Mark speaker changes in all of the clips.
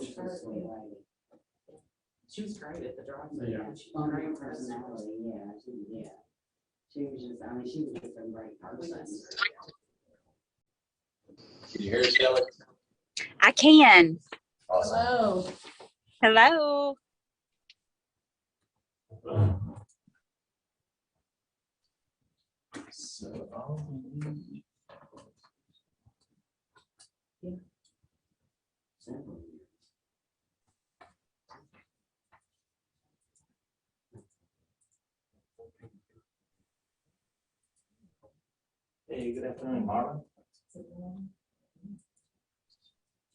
Speaker 1: She's a sweet lady.
Speaker 2: She was great at the drive-thru.
Speaker 1: Yeah,
Speaker 2: She was great in person.
Speaker 1: personality, yeah, she was just, I mean, she was just a great person.
Speaker 3: Can you hear us, Kelly?
Speaker 4: I can.
Speaker 3: Awesome.
Speaker 4: Hello.
Speaker 3: So,
Speaker 1: Several years.
Speaker 5: Hey, good afternoon, Marlon.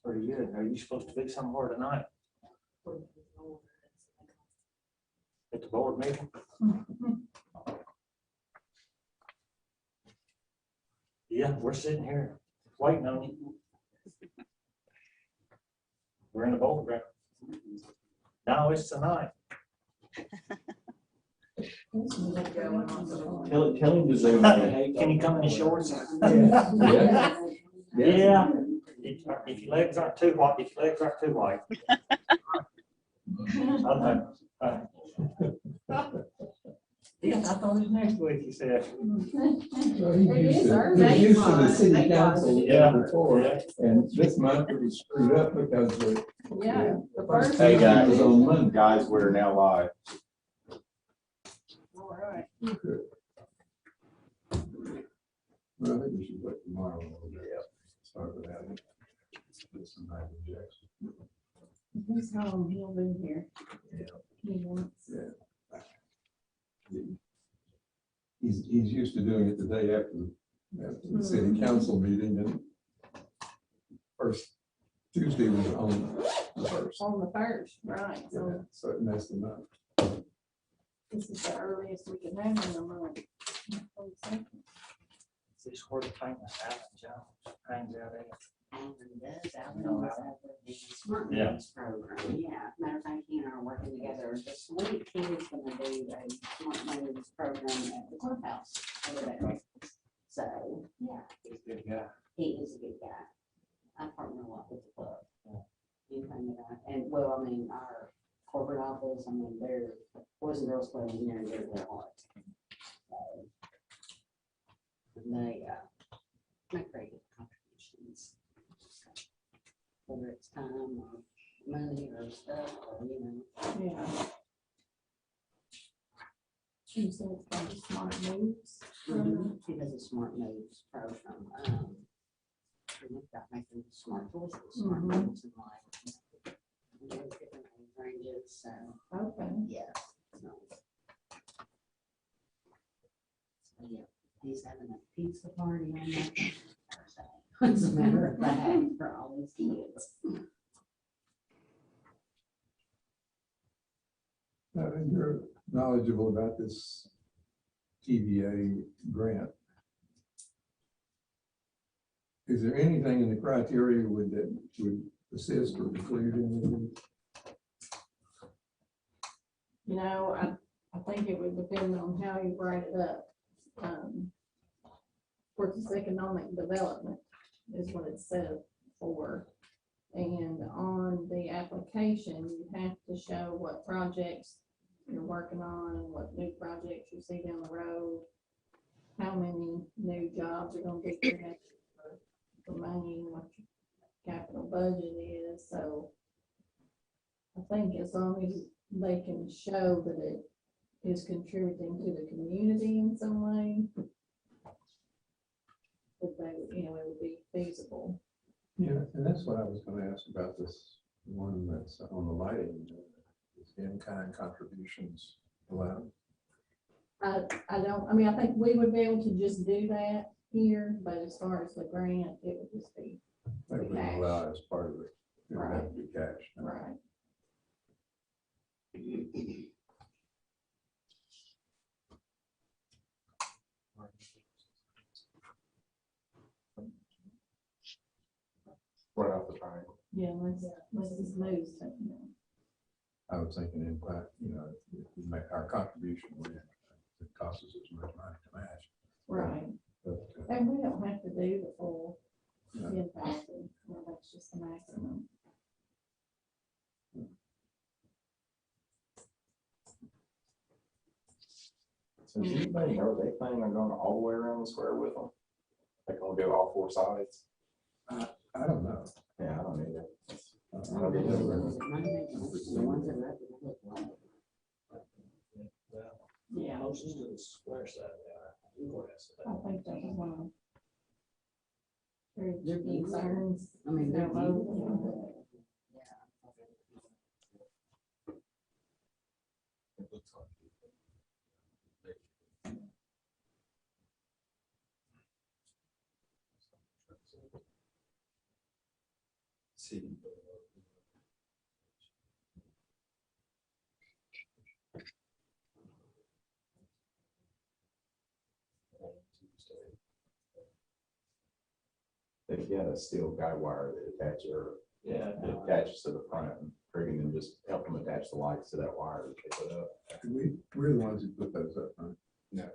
Speaker 5: Pretty good. Are you supposed to be somewhere tonight? At the board meeting? Yeah, we're sitting here waiting on you. We're in the board room. No, it's tonight.
Speaker 6: Tell him to zoom in.
Speaker 5: Can you come in shorts?
Speaker 6: Yeah.
Speaker 5: Yeah. If your legs aren't too white, Okay. Yeah, I thought it was next week, you said.
Speaker 6: Well, he's used to the city council before, and this month it was screwed up because the first
Speaker 3: Hey,
Speaker 6: meeting
Speaker 3: guys.
Speaker 6: was on Monday.
Speaker 3: guys, we're now live.
Speaker 2: All right.
Speaker 6: Well, I think we should wait tomorrow. Start with that. Get some objection.
Speaker 2: He's home, he'll be here.
Speaker 6: Yeah.
Speaker 2: He wants.
Speaker 6: Yeah. He's used to doing it the day after the city council meeting, and first Tuesday was on the first.
Speaker 2: On the first, right,
Speaker 6: Yeah,
Speaker 2: so
Speaker 6: so it messed him up.
Speaker 2: this is the earliest we can have in the month.
Speaker 5: This is where the famous Alan Jones hangs out at.
Speaker 1: Alan does, Alan was at the Smart
Speaker 5: Yeah.
Speaker 1: Moves program, yeah. Matter of fact, he and I are working together this week. He was gonna do a Smart Moves program at the courthouse over there. So, yeah,
Speaker 5: He's a good guy.
Speaker 1: he is a good guy. I partner a lot with the club. Anything that and well, I mean, our corporate office, I mean, they're Boys and Girls Club is near and dear to their hearts. So, and they, make very good contributions. Whether it's time or money or stuff, or,
Speaker 2: Yeah. She said it's called the Smart Moves.
Speaker 1: He does a Smart Moves program. We've got making smart choices, smart moves in life. There's different age ranges, so,
Speaker 2: Okay.
Speaker 1: yeah. So, yeah, he's having a pizza party on that Thursday. As a matter of fact, for all his kids.
Speaker 6: You're knowledgeable about this TVA grant. Is there anything in the criteria that would assist or include in
Speaker 2: You know, I think it would depend on how you write it up. Of course, it's economic development is what it's set for. And on the application, you have to show what projects you're working on and what new projects you see down the road. How many new jobs are gonna get created for money, what your capital budget is. So I think as long as they can show that it is contributing to the community in some way, that they, it would be feasible.
Speaker 6: Yeah, and that's what I was going to ask about this one that's on the lighting. Is in-kind contributions allowed?
Speaker 2: I think we would be able to just do that here, but as far as the grant, it would just be
Speaker 6: They wouldn't
Speaker 2: cash.
Speaker 6: allow it as part of it. It would have to be cash.
Speaker 2: Right.
Speaker 3: Right off the triangle.
Speaker 2: Yeah, let's just move something.
Speaker 6: I was thinking in fact, if we make our contribution, it costs us as much money to match.
Speaker 2: Right.
Speaker 6: But,
Speaker 2: And we don't have to do the full
Speaker 6: Yeah.
Speaker 2: 10,000. That's just the maximum.
Speaker 3: Does anybody know they plan on going all the way around the square with them? Like, gonna go all four sides?
Speaker 6: I don't know.
Speaker 3: Yeah, I don't either.
Speaker 6: I don't know.
Speaker 1: The ones that represent the
Speaker 2: Yeah.
Speaker 5: Closest to the square side they are.
Speaker 2: I think that was one of
Speaker 1: Their
Speaker 2: their concerns.
Speaker 1: I mean, they're
Speaker 2: Their vote.
Speaker 1: beautiful. Yeah.
Speaker 3: It looks like. See. They've got a steel guy wire that attaches, or
Speaker 5: Yeah.
Speaker 3: that attaches to the front, and friggin' and just help them attach the lights to that wire that they put up.
Speaker 6: We're the ones who put those up, right?
Speaker 3: No.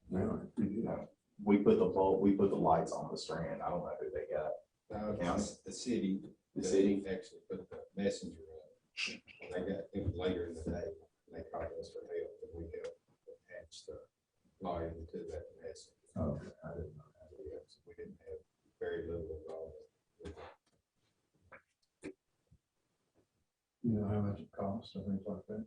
Speaker 6: No, we did.
Speaker 3: No, we put the bulb, we put the lights on the strand. I don't know who they got.
Speaker 7: No,
Speaker 3: County?
Speaker 7: it's the city.
Speaker 3: The city?
Speaker 7: Actually put the messenger up. They got, it was later in the day, they called us for help, and we helped attach the line to that messenger.
Speaker 6: Oh, I didn't know
Speaker 7: So we didn't have very little involvement.
Speaker 6: that. You know how much it costs or things like that?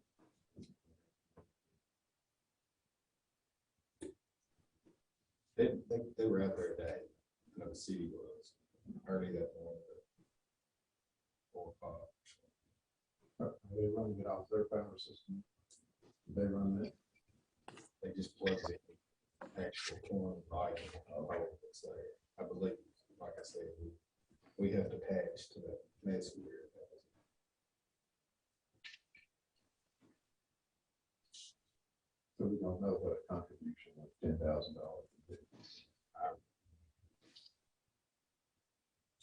Speaker 7: They were out there today, no, the city was, early that morning, at 4 o'clock.
Speaker 6: Are they running it off their power system? They run it.
Speaker 7: They just plugged it, actual one light, that's there. I believe, like I said, we have to attach to that messenger.
Speaker 6: So we don't know what a contribution of $10,000 would be.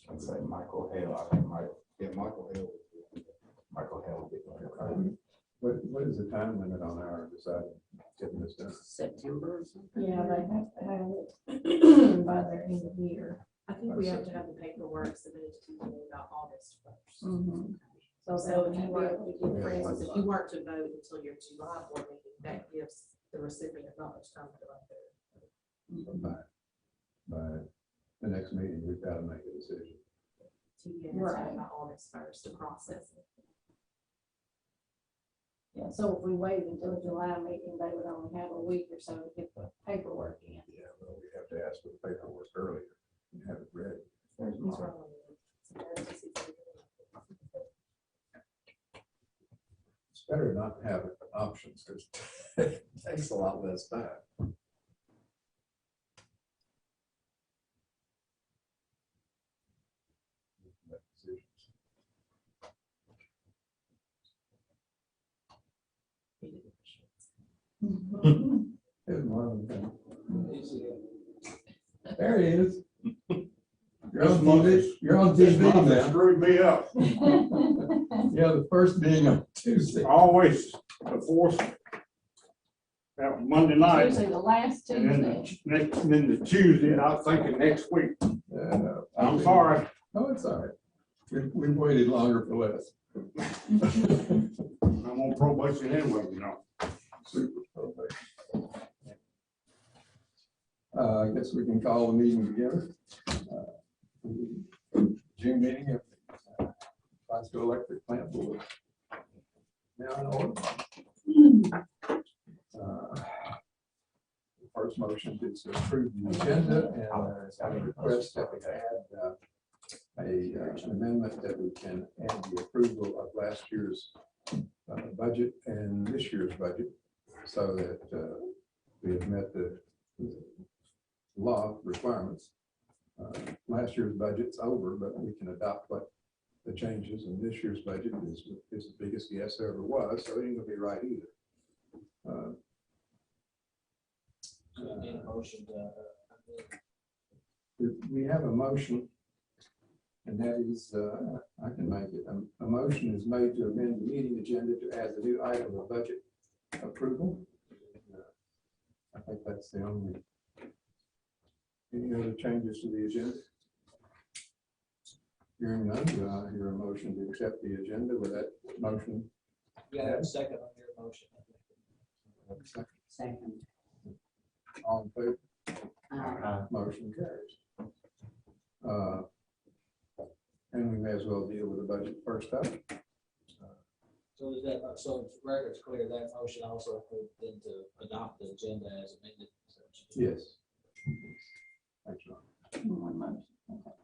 Speaker 3: I'd say Michael Hale, I think
Speaker 7: Yeah, Michael Hill.
Speaker 3: Michael Hale would be one.
Speaker 6: What is the time limit on our deciding getting this done?
Speaker 1: September or something.
Speaker 2: Yeah, they have to have it by their end of year.
Speaker 8: I think we have to have the paperwork submitted to you about August first.
Speaker 2: Mm-hmm.
Speaker 8: So if you were,
Speaker 6: Yeah.
Speaker 8: for instance, if you weren't to vote until your July board meeting, that gives the recipient not much time to go out there.
Speaker 6: So by the next meeting, we've got to make a decision.
Speaker 8: To get it
Speaker 2: Right.
Speaker 8: by August first to process it.
Speaker 2: Yeah, so if we waited until the July meeting, they would only have a week or so to get the paperwork in.
Speaker 6: Yeah, well, we have to ask for the paperwork earlier and have it ready.
Speaker 8: It's wrong. It's an emergency.
Speaker 6: It's better not to have options because it takes a lot less time. Make decisions. Here's one of them. There he is. You're on TV, you're on
Speaker 5: This
Speaker 6: TV
Speaker 5: month
Speaker 6: now.
Speaker 5: screwed me up.
Speaker 6: Yeah, the first meeting on Tuesday.
Speaker 5: Always the fourth. That Monday night.
Speaker 2: Usually the last
Speaker 5: And then
Speaker 2: Tuesday.
Speaker 5: then the Tuesday, and I was thinking next week. I'm sorry.
Speaker 6: Oh, it's all right. We waited longer for less.
Speaker 5: I'm on probation anyway, you know.
Speaker 6: Super. Okay. I guess we can call the meeting together. June meeting of Glasgow Electric Plant Board. Now in order. The first motion is to approve the agenda, and I request that we add an amendment that we can add the approval of last year's budget and this year's budget, so that we have met the law requirements. Last year's budget's over, but we can adopt what the changes, and this year's budget is the biggest guess there ever was, so it ain't gonna be right either. We have a motion, and that is, I can make it. A motion is made to amend the meeting agenda to add the new item of budget approval. I think that's the only. Any other changes to the agenda? Hearing none, do I hear a motion to accept the agenda with that motion?
Speaker 5: Yeah, second on your motion.
Speaker 1: Second.
Speaker 6: All in favor?
Speaker 5: Motion
Speaker 6: carries. And we may as well deal with the budget first up.
Speaker 9: So is that, so the record's clear, that motion also approved then to adopt the agenda as amended?
Speaker 6: Yes. Thanks, Ron.
Speaker 2: One motion. Okay.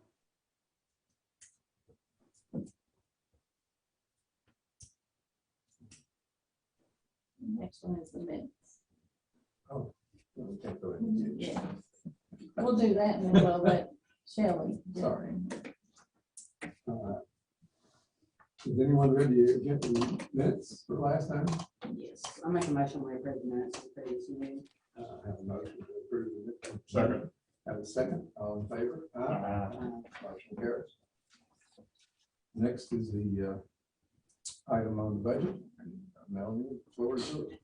Speaker 2: Next one is the minutes.
Speaker 6: Oh, we can't go ahead and do it.
Speaker 2: Yeah. We'll do that and then we'll let Shelley. do it.
Speaker 6: Sorry. Has anyone read the minutes for last time?
Speaker 1: Yes, I'll make a motion we approve the minutes of the previous meeting.
Speaker 6: I have a motion to approve the minutes.
Speaker 5: Second.
Speaker 6: Have a second. All in favor? Motion carries. Next is the item on the budget. Melanie, the floor is yours.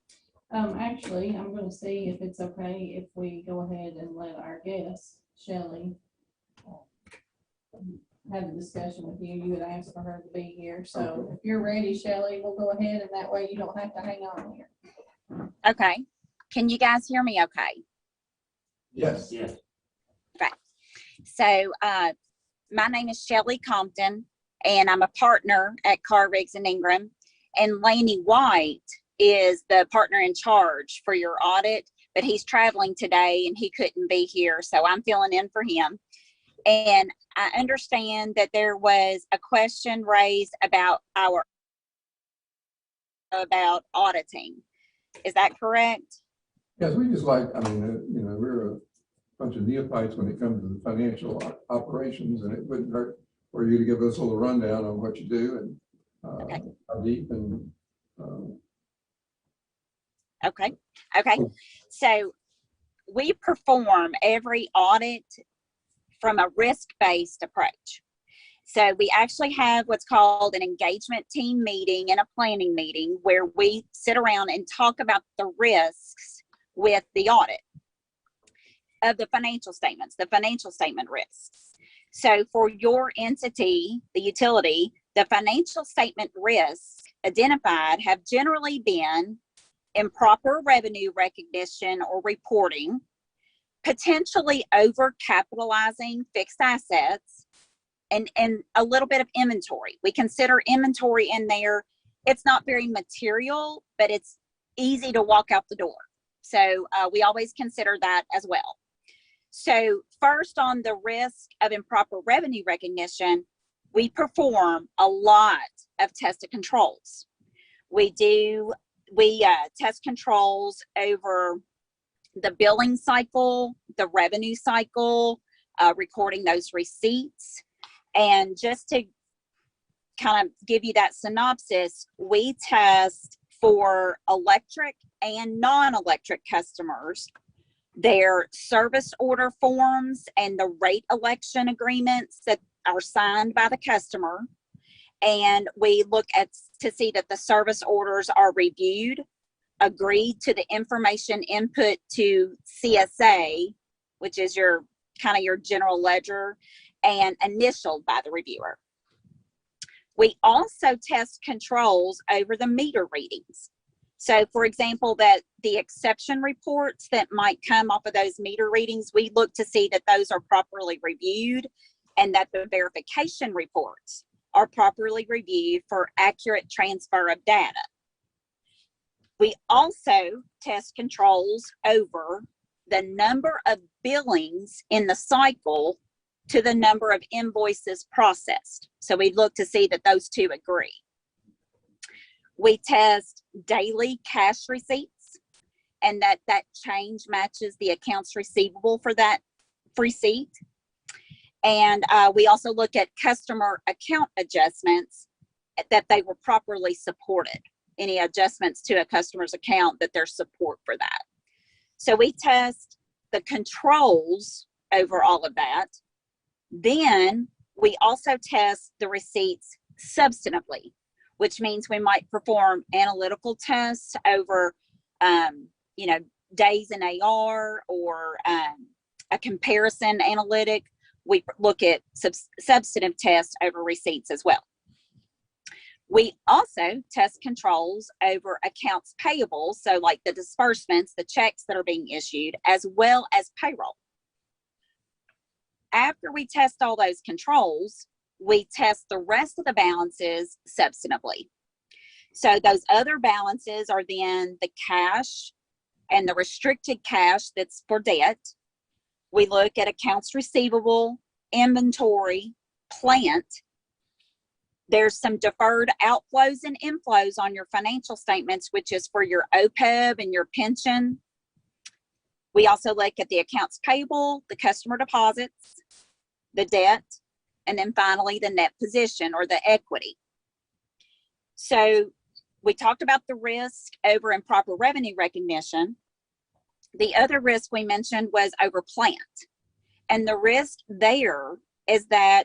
Speaker 2: Actually, I'm gonna see if it's okay if we go ahead and let our guest, Shelley, have a discussion with you. You had asked for her to be here. So if you're ready, Shelley, we'll go ahead and that way you don't have to hang on here.
Speaker 4: Okay. Can you guys hear me okay?
Speaker 6: Yes.
Speaker 5: Yes.
Speaker 4: So my name is Shelley Compton, and I'm a partner at Carr, Riggs and Ingram. And Laney White is the partner in charge for your audit, but he's traveling today and he couldn't be here. So I'm filling in for him. And I understand that there was a question raised about auditing. Is that correct?
Speaker 6: Yes, we just like, I mean, we're a bunch of neophytes when it comes to the financial operations, and it wouldn't hurt for you to give us a little rundown on what you do and how deep and
Speaker 4: Okay. So we perform every audit from a risk-based approach. So we actually have what's called an engagement team meeting and a planning meeting where we sit around and talk about the risks with the audit of the financial statements, the financial statement risks. So for your entity, the utility, the financial statement risks identified have generally been improper revenue recognition or reporting, potentially over capitalizing fixed assets, and a little bit of inventory. We consider inventory in there. It's not very material, but it's easy to walk out the door. So we always consider that as well. So first, on the risk of improper revenue recognition, we perform a lot of tested controls. We test controls over the billing cycle, the revenue cycle, recording those receipts. And just to kind of give you that synopsis, we test for electric and non-electric customers, their service order forms and the rate election agreements that are signed by the customer. And we look to see that the service orders are reviewed, agreed to the information input to CSA, which is your general ledger, and initialed by the reviewer. We also test controls over the meter readings. So for example, that the exception reports that might come off of those meter readings, we look to see that those are properly reviewed and that the verification reports are properly reviewed for accurate transfer of data. We also test controls over the number of billings in the cycle to the number of invoices processed. So we look to see that those two agree. We test daily cash receipts and that change matches the accounts receivable for that receipt. And we also look at customer account adjustments, that they were properly supported. Any adjustments to a customer's account, that there's support for that. So we test the controls over all of that. Then we also test the receipts substantively, which means we might perform analytical tests over, days in AR or a comparison analytic. We look at substantive tests over receipts as well. We also test controls over accounts payable, so like the disbursements, the checks that are being issued, as well as payroll. After we test all those controls, we test the rest of the balances substantively. So those other balances are then the cash and the restricted cash that's for debt. We look at accounts receivable, inventory, plant. There's some deferred outflows and inflows on your financial statements, which is for your OPEB and your pension. We also look at the accounts payable, the customer deposits, the debt, and then finally the net position or the equity. So we talked about the risk over improper revenue recognition. The other risk we mentioned was over plant. And the risk there is that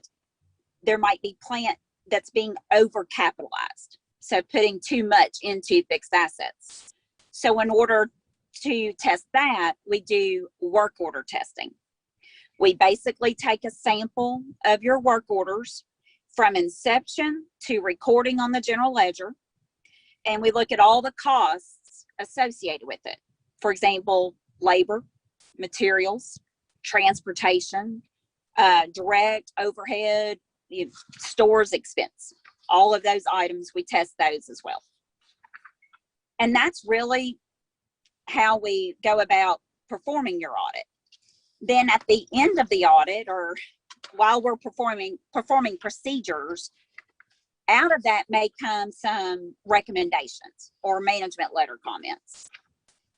Speaker 4: there might be plant that's being overcapitalized. So putting too much into fixed assets. So in order to test that, we do work order testing. We basically take a sample of your work orders from inception to recording on the general ledger, and we look at all the costs associated with it. For example, labor, materials, transportation, direct overhead, stores expense, all of those items, we test those as well. And that's really how we go about performing your audit. Then at the end of the audit, or while we're performing procedures, out of that may come some recommendations or management letter comments.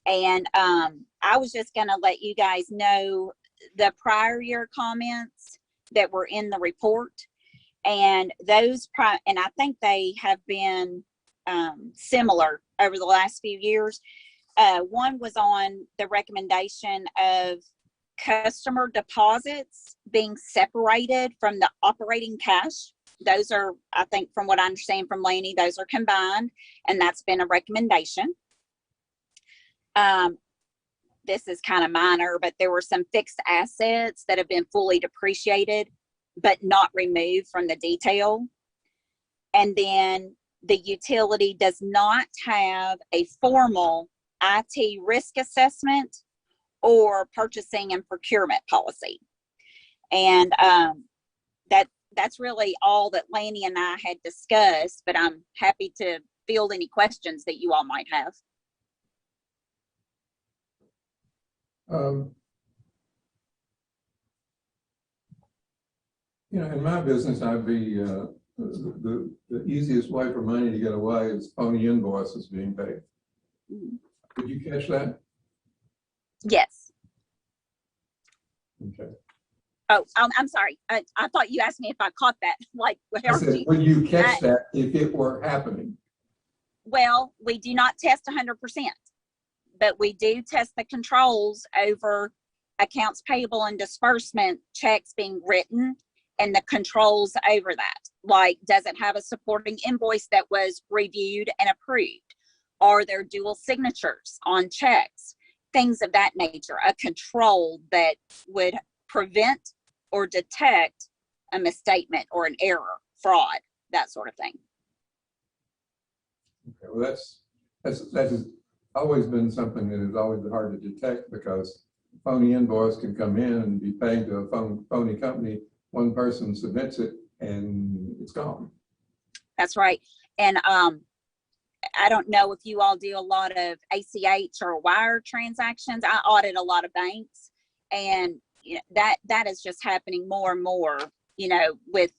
Speaker 4: And I was just going to let you guys know the prior year comments that were in the report. And those, and I think they have been similar over the last few years. One was on the recommendation of customer deposits being separated from the operating cash. Those are, I think from what I understand from Laney, those are combined, and that's been a recommendation. This is kind of minor, but there were some fixed assets that have been fully depreciated, but not removed from the detail. And then the utility does not have a formal IT risk assessment or purchasing and procurement policy. And that's really all that Laney and I had discussed, but I'm happy to field any questions that you all might have.
Speaker 6: In my business, I'd be the easiest way for money to get away is phony invoices being paid. Did you catch that?
Speaker 4: Yes.
Speaker 6: Okay.
Speaker 4: Oh, I'm sorry. I thought you asked me if I caught that. Like,
Speaker 6: I said, would you catch that if it were happening?
Speaker 4: Well, we do not test 100%, but we do test the controls over accounts payable and disbursement checks being written and the controls over that. Like, does it have a supporting invoice that was reviewed and approved? Are there dual signatures on checks? Things of that nature, a control that would prevent or detect a misstatement or an error, fraud, that sort of thing.
Speaker 6: Okay, well, that has always been something that is always hard to detect, because phony invoice can come in and be paid to a phony company. One person submits it and it's gone. That's
Speaker 4: right. And I don't know if you all do a lot of ACH or wire transactions. I audit a lot of banks, and that is just happening more and more, with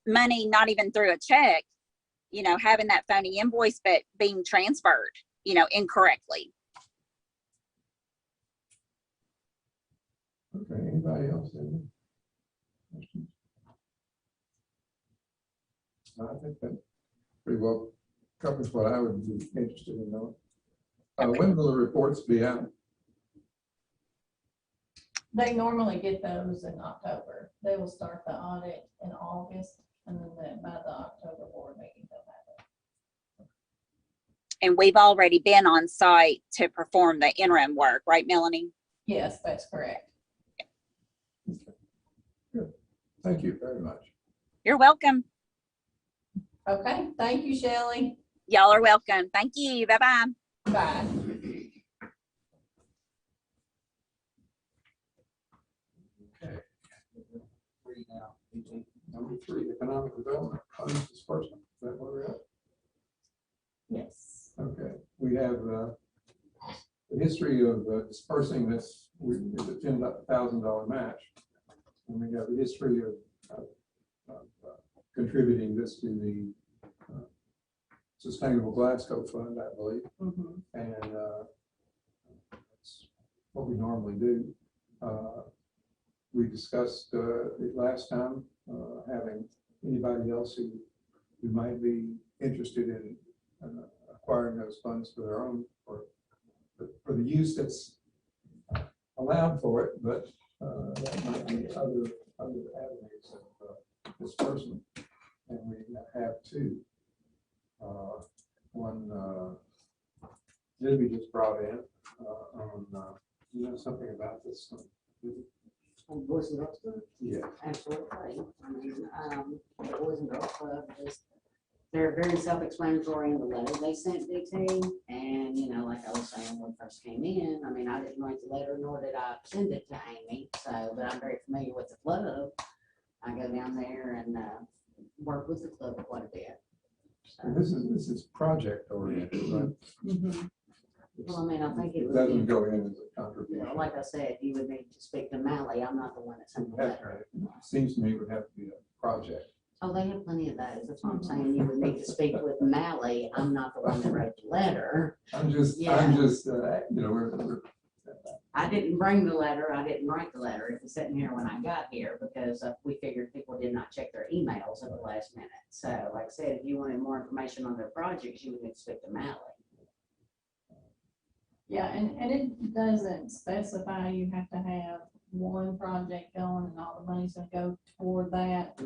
Speaker 4: money not even through a check, having that phony invoice but being transferred, incorrectly.
Speaker 6: Okay, anybody else have any questions? I think that pretty well covers what I would be interested in knowing. When will the reports be out?
Speaker 2: They normally get those in October. They will start the audit in August, and then by the October board meeting, they'll have it.
Speaker 4: And we've already been on site to perform the interim work, right, Melanie?
Speaker 2: Yes, that's correct.
Speaker 6: Okay. Good. Thank you very much.
Speaker 4: You're welcome.
Speaker 2: Okay, thank you, Shelley.
Speaker 4: Y'all are welcome. Thank you. Bye-bye.
Speaker 2: Bye.
Speaker 6: Okay.
Speaker 9: Free now.
Speaker 6: Number 3, economic development funds disbursement. Is that where we're at?
Speaker 2: Yes.
Speaker 6: Okay, we have the history of dispersing this with a $10,000 match. And we have a history of contributing this to the Sustainable Glasgow Fund, I believe.
Speaker 2: Mhm.
Speaker 6: And that's what we normally do. We discussed it last time, having anybody else who might be interested in acquiring those funds for their own, for the use that's allowed for it, but there might be other avenues of disbursement. And we have 2. One, Libby just brought in on, you know something about this one?
Speaker 1: Boys and Girls Club,
Speaker 6: Yeah.
Speaker 1: absolutely. I mean, the Boys and Girls Club is, they're very self-explanatory in the letter they sent DT. And, you know, like I was saying, when it first came in, I mean, I didn't write the letter, nor did I send it to Amy. So, but I'm very familiar with the club. I go down there and work with the club quite a bit.
Speaker 6: And this is project oriented, right?
Speaker 2: Mhm.
Speaker 1: Well, I mean, I think it
Speaker 6: It
Speaker 1: would
Speaker 6: doesn't
Speaker 1: be,
Speaker 6: go in as a
Speaker 1: you
Speaker 6: contribution.
Speaker 1: know, like I said, you would need to speak to Mally. I'm not the one that sent the
Speaker 6: That's
Speaker 1: letter.
Speaker 6: right. It seems to me it would have to be a project.
Speaker 1: Oh, they have plenty of those. That's what I'm saying. You would need to speak with Mally. I'm not the one that wrote the letter.
Speaker 6: I'm just, you know, we're
Speaker 1: I didn't bring the letter. I didn't write the letter. It was sitting here when I got here because we figured people did not check their emails at the last minute. So like I said, if you wanted more information on their projects, you would need to speak to Mally.
Speaker 2: Yeah, and it doesn't specify you have to have one project going and all the money's gonna go toward that.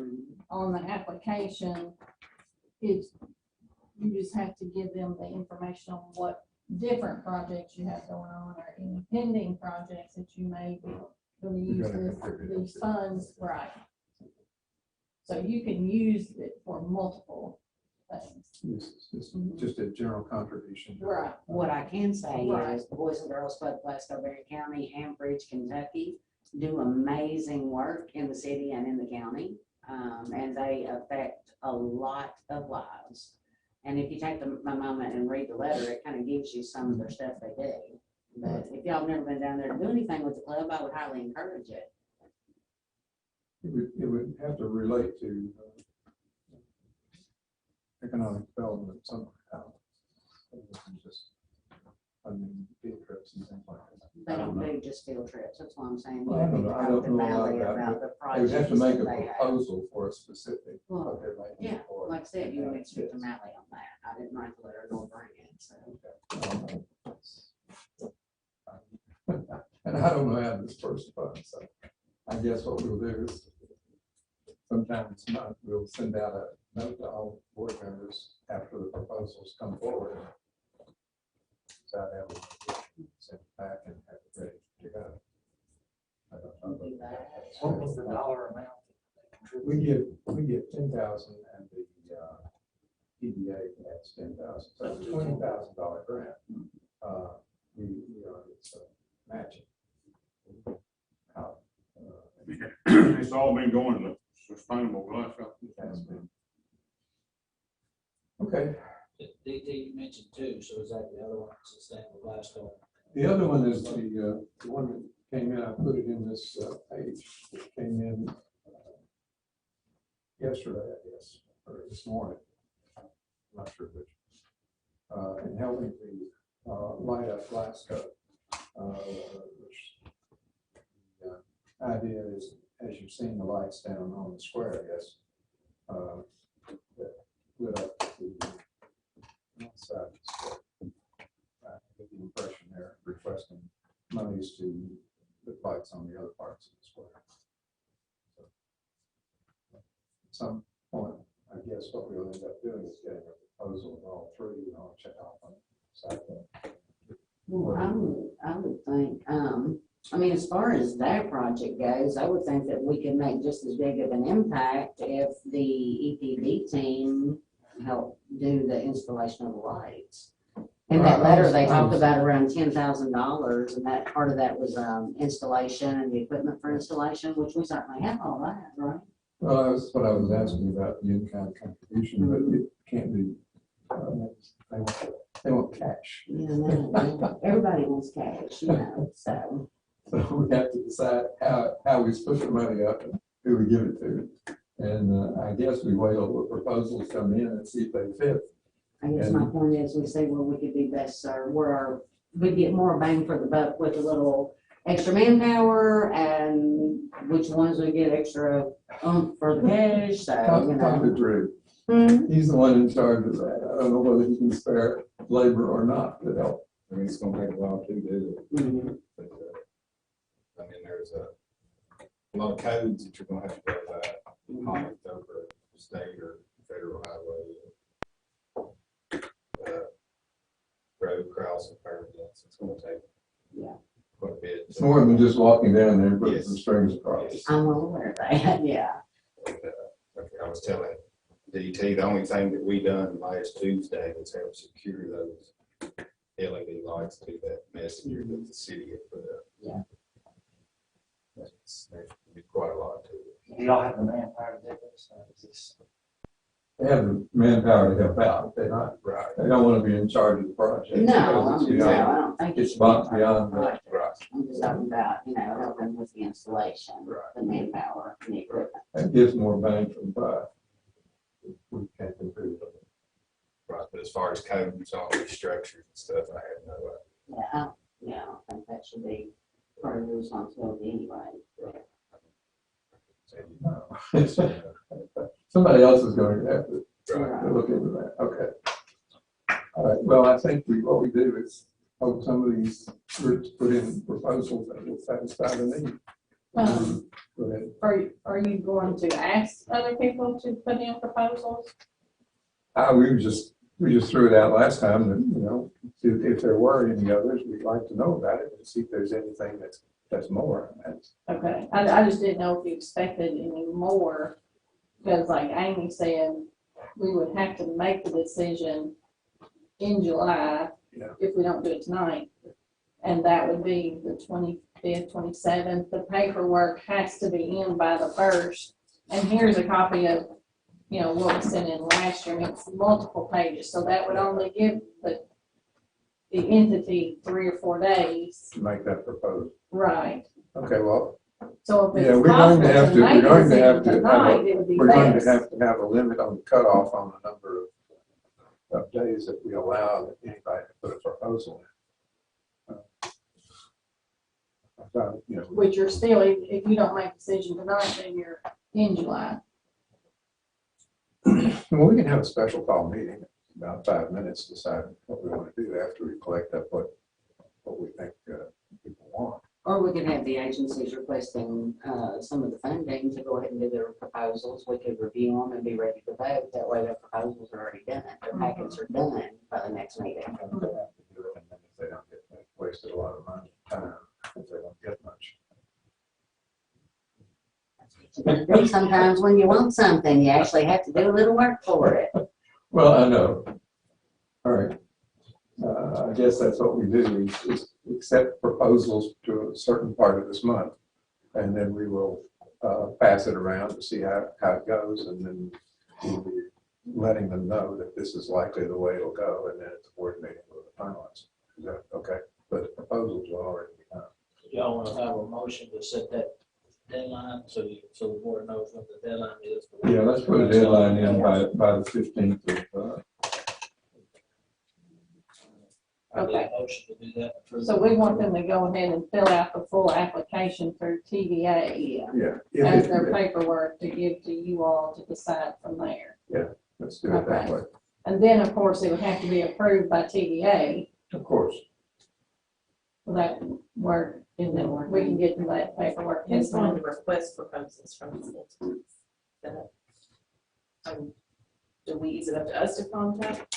Speaker 2: On the application, it's, you just have to give them the information on what different projects you have going on or any pending projects that you may be gonna use these funds, right? So you can use it for multiple things.
Speaker 6: it's just a general contribution.
Speaker 2: Right.
Speaker 1: What I can say
Speaker 2: Right.
Speaker 1: is the Boys and Girls Club, Glasgow County, Ambridge, Kentucky, do amazing work in the city and in the county. And they affect a lot of lives. And if you take a moment and read the letter, it kind of gives you some of their stuff they do. But if y'all have never been down there to do anything with the club, I would highly encourage it.
Speaker 6: It would have to relate to economic development somehow. Just, I mean, field trips and things like that.
Speaker 1: They don't do just field trips. That's what I'm saying.
Speaker 6: Well, I don't know. I don't know a lot about
Speaker 1: about
Speaker 6: it.
Speaker 1: the
Speaker 6: They would have to
Speaker 1: projects
Speaker 6: make a
Speaker 1: that they have.
Speaker 6: proposal for a specific.
Speaker 1: Well,
Speaker 6: what they're making
Speaker 1: Yeah,
Speaker 6: for.
Speaker 1: like I said, you would need to speak to Mally on that. I didn't write the letter nor bring it, so.
Speaker 6: And I don't know how to disperse the funds, so I guess what we'll do is sometime this month, we'll send out a note to all board members after the proposals come forward. So that we send it back and have it ready to go. I don't know.
Speaker 9: What was the dollar amount?
Speaker 6: We get 10,000 and the PDA adds 10,000, so it's a $20,000 grant. It's matching.
Speaker 5: It's all been going to the Sustainable Glasgow.
Speaker 6: It has been. Okay,
Speaker 9: DT you mentioned 2, so is that the other one, Sustainable Glasgow?
Speaker 6: the other one is the one that came in, I put it in this page, it came in yesterday, I guess, or this morning. I'm not sure which. And helping the light up Glasgow, which the idea is, as you've seen the lights down on the square, I guess, that lit up the north side of the square. I get the impression they're requesting monies to put lights on the other parts of the square. So, at some point, I guess what we'll end up doing is getting a proposal of all 3 and I'll check off on it.
Speaker 1: Well, I would think, I mean, as far as that project goes, I would think that we could make just as big of an impact if the EPD team help do the installation of the lights. In that letter, they talked about around $10,000, and that part of that was, installation and the equipment for installation, which we certainly have all that, right?
Speaker 6: Well, that's what I was asking about, the in-kind contribution, but it can't be, they want cash.
Speaker 1: You know, everybody wants cash, you know, so.
Speaker 6: So we have to decide how we split the money up and who we give it to. And I guess we wait till the proposals come in and see if they fit.
Speaker 1: I guess my point is, we say where we could be best served, we get more bang for the buck with a little extra manpower, and which ones we get extra for the cash, so, you
Speaker 6: Talk to
Speaker 1: know.
Speaker 6: Drew.
Speaker 1: Hmm?
Speaker 6: He's the one in charge of that. I don't know whether he can spare labor or not to help.
Speaker 7: I mean, it's gonna take a while to do it.
Speaker 1: Mhm.
Speaker 7: But, I mean, there's a lot of codes that you're gonna have to go by, on over state or federal highway. Road crossing permits, it's gonna take.
Speaker 1: Yeah.
Speaker 7: Quite a bit.
Speaker 6: It's more than just walking down there and putting
Speaker 7: Yes.
Speaker 6: some strings across.
Speaker 7: Yes.
Speaker 1: I'm well aware of that, yeah.
Speaker 7: And, like I was telling DT, the only thing that we done last Tuesday was help secure those LED lights to that messenger that the city had put up.
Speaker 1: Yeah.
Speaker 7: That's quite a lot to it.
Speaker 9: Do y'all have the manpower to do this? Or is this?
Speaker 6: They have the manpower to help out.
Speaker 7: Right.
Speaker 6: They don't want to be in charge of the project.
Speaker 1: No,
Speaker 6: because it's
Speaker 1: I
Speaker 6: beyond-
Speaker 1: don't think
Speaker 6: It's
Speaker 1: should be
Speaker 6: beyond
Speaker 1: right.
Speaker 6: that.
Speaker 7: Right.
Speaker 1: I'm just talking about, you know, helping with the installation,
Speaker 7: Right.
Speaker 1: the manpower, and the equipment.
Speaker 6: That gives more bang for the buck. We can't improve it.
Speaker 7: Right, but as far as codes, all these structures and stuff, I have no idea.
Speaker 1: Yeah, I don't think that should be part of the responsibility anyway.
Speaker 6: Somebody else is going to have to
Speaker 7: Right.
Speaker 6: look into that. Okay. All right. Well, I think what we do is hope some of these groups put in proposals that will satisfy the need. Go ahead.
Speaker 2: Are you going to ask other people to put in proposals?
Speaker 6: We just threw it out last time that, you know, if there were any others, we'd like to know about it and see if there's anything that's more.
Speaker 2: Okay, I just didn't know if you expected any more, because like Amy said, we would have to make the decision in July
Speaker 6: Yeah.
Speaker 2: if we don't do it tonight. And that would be the 25th, 27th. The paperwork has to be in by the 1st. And here's a copy of, you know, what we sent in last year. I mean, it's multiple pages, so that would only give the entity 3 or 4 days.
Speaker 6: Make that proposal.
Speaker 2: Right.
Speaker 6: Okay, well,
Speaker 2: So if
Speaker 6: yeah,
Speaker 2: it's
Speaker 6: we're going
Speaker 2: possible
Speaker 6: to have
Speaker 2: to
Speaker 6: to, we're
Speaker 2: make a
Speaker 6: going to have
Speaker 2: decision
Speaker 6: to have
Speaker 2: tonight, it would be
Speaker 6: we're going to
Speaker 2: best.
Speaker 6: have a limit on the cutoff on the number of days that we allow anybody to put a proposal in. You know,
Speaker 2: Which you're still, if you don't make a decision tonight, then you're in July.
Speaker 6: well, we can have a special call meeting, about 5 minutes, decide what we want to do after we collect up what we think people want.
Speaker 1: Or we could have the agencies requesting, some of the funding to go ahead and do their proposals. We could review them and be ready to vote. That way their proposals are already done, their packets are done by the next meeting.
Speaker 6: They have to do it, and then if they don't get, they've wasted a lot of money, time, if they don't get much.
Speaker 1: Sometimes when you want something, you actually have to do a little work for it.
Speaker 6: Well, I know. All right. I guess that's what we do, is accept proposals to a certain part of this month. And then we will pass it around to see how it goes. And then we'll be letting them know that this is likely the way it'll go. And then it's coordinating with the finalists. Is that okay? But the proposals will already be done.
Speaker 9: Y'all wanna have a motion to set that deadline, so the board knows what the deadline is?
Speaker 6: Yeah, let's put a deadline in by the 15th of,
Speaker 9: I need a
Speaker 2: Okay.
Speaker 9: motion to do that.
Speaker 2: So we want them to go ahead and fill out the full application through TVA
Speaker 6: yeah.
Speaker 2: as their paperwork to give to you all to decide from there.
Speaker 6: Let's do it that
Speaker 2: Okay.
Speaker 6: way.
Speaker 2: And then, of course, it would have to be approved by TVA.
Speaker 6: Of course.
Speaker 2: Will that work? And then we can get to that paperwork.
Speaker 8: Who's going to request proposals from these entities? Is it up to us to contact?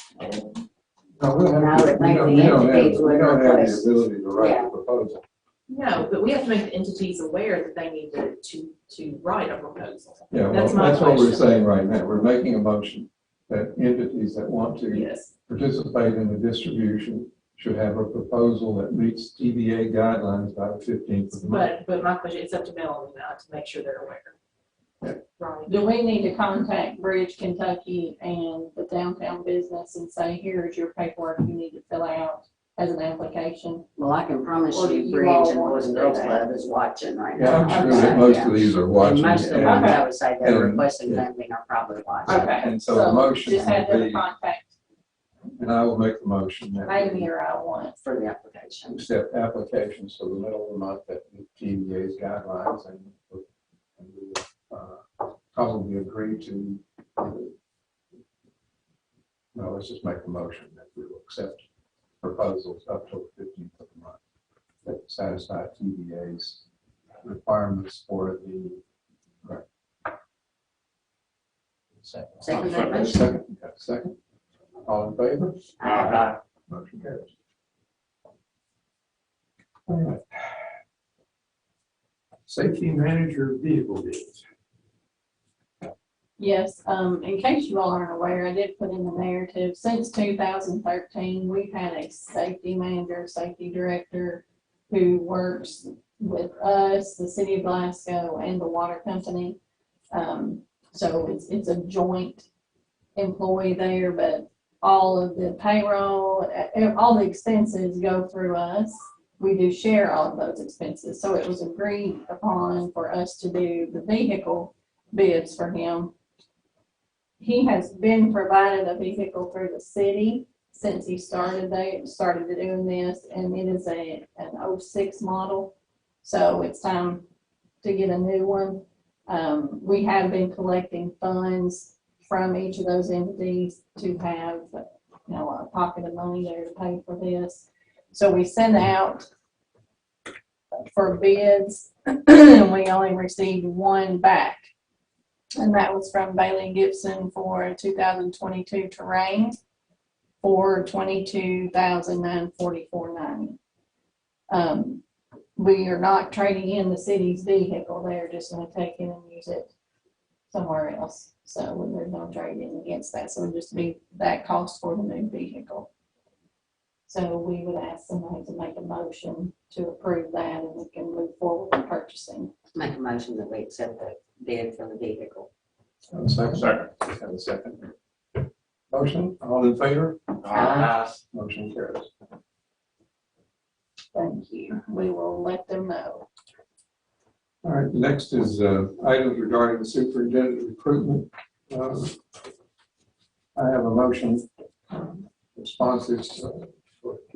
Speaker 6: No, we
Speaker 1: And I would think the
Speaker 6: don't have
Speaker 1: entities would
Speaker 6: we don't have the
Speaker 1: request.
Speaker 6: ability to write
Speaker 1: Yeah.
Speaker 6: a proposal.
Speaker 8: No, but we have to make the entities aware that they need to write a proposal.
Speaker 6: Yeah, well,
Speaker 8: That's my
Speaker 6: that's what we're
Speaker 8: question.
Speaker 6: saying right now. We're making a motion that entities that want to
Speaker 2: Yes,
Speaker 6: participate in the distribution should have a proposal that meets TVA guidelines by the 15th of the month.
Speaker 8: But my question, it's up to Melanie now to make sure they're aware. Right.
Speaker 2: do we need to contact Bridge Kentucky and the downtown business and say, here's your paperwork you need to fill out as an application?
Speaker 1: Well, I can promise
Speaker 2: Or do
Speaker 1: you,
Speaker 2: you
Speaker 1: Bridge
Speaker 2: all
Speaker 1: and
Speaker 2: want
Speaker 1: Boys
Speaker 2: to
Speaker 1: and
Speaker 2: do
Speaker 1: Girls
Speaker 2: that?
Speaker 1: Club is watching right
Speaker 6: Yeah, I'm
Speaker 1: now.
Speaker 6: sure that most
Speaker 1: Yeah.
Speaker 6: of these are
Speaker 1: And
Speaker 6: watching.
Speaker 1: most of them,
Speaker 6: and-
Speaker 1: I would say they're
Speaker 6: and-
Speaker 1: requesting
Speaker 6: yeah.
Speaker 1: funding are probably watching.
Speaker 2: Okay.
Speaker 6: And so the motion
Speaker 2: Just have
Speaker 6: would
Speaker 2: them
Speaker 6: be,
Speaker 2: contact
Speaker 6: and I will make the motion that
Speaker 2: Amy
Speaker 6: we
Speaker 2: or I want.
Speaker 1: For the application.
Speaker 6: accept applications for the middle of the month that meet TVA's guidelines and we will probably agree to, no, let's just make the motion that we will accept proposals up till the 15th of the month that satisfy TVA's requirements for the.
Speaker 1: Second that motion.
Speaker 6: Second, you got a second? All in favor?
Speaker 1: Aye.
Speaker 6: Motion carries. All right. Safety manager vehicle bids.
Speaker 2: Yes, in case you all aren't aware, I did put in the narrative, since 2013, we've had a safety manager, safety director who works with us, the city of Glasgow, and the water company. So it's a joint employee there, but all of the payroll, all the expenses go through us. We do share all of those expenses, so it was agreed upon for us to do the vehicle bids for him. He has been provided a vehicle through the city since he started doing this, and it is an 06 model. So it's time to get a new one. We have been collecting funds from each of those entities to have, a pocket of money there to pay for this. So we sent out for bids, and we only received one back. And that was from Bailey Gibson for 2022 Terrain for $22,944.90. We are not trading in the city's vehicle. They're just gonna take it and use it somewhere else. So there's no trading against that. So it'll just be that cost for the new vehicle. So we would ask somebody to make a motion to approve that, and we can move forward with purchasing.
Speaker 1: Make a motion that we accept the bid for the vehicle.
Speaker 6: Have a second? Have a second. Motion, all in favor? Motion carries.
Speaker 2: Thank you. We will let them know.
Speaker 6: All right, next is items regarding the superintendent recruitment. I have a motion responsive to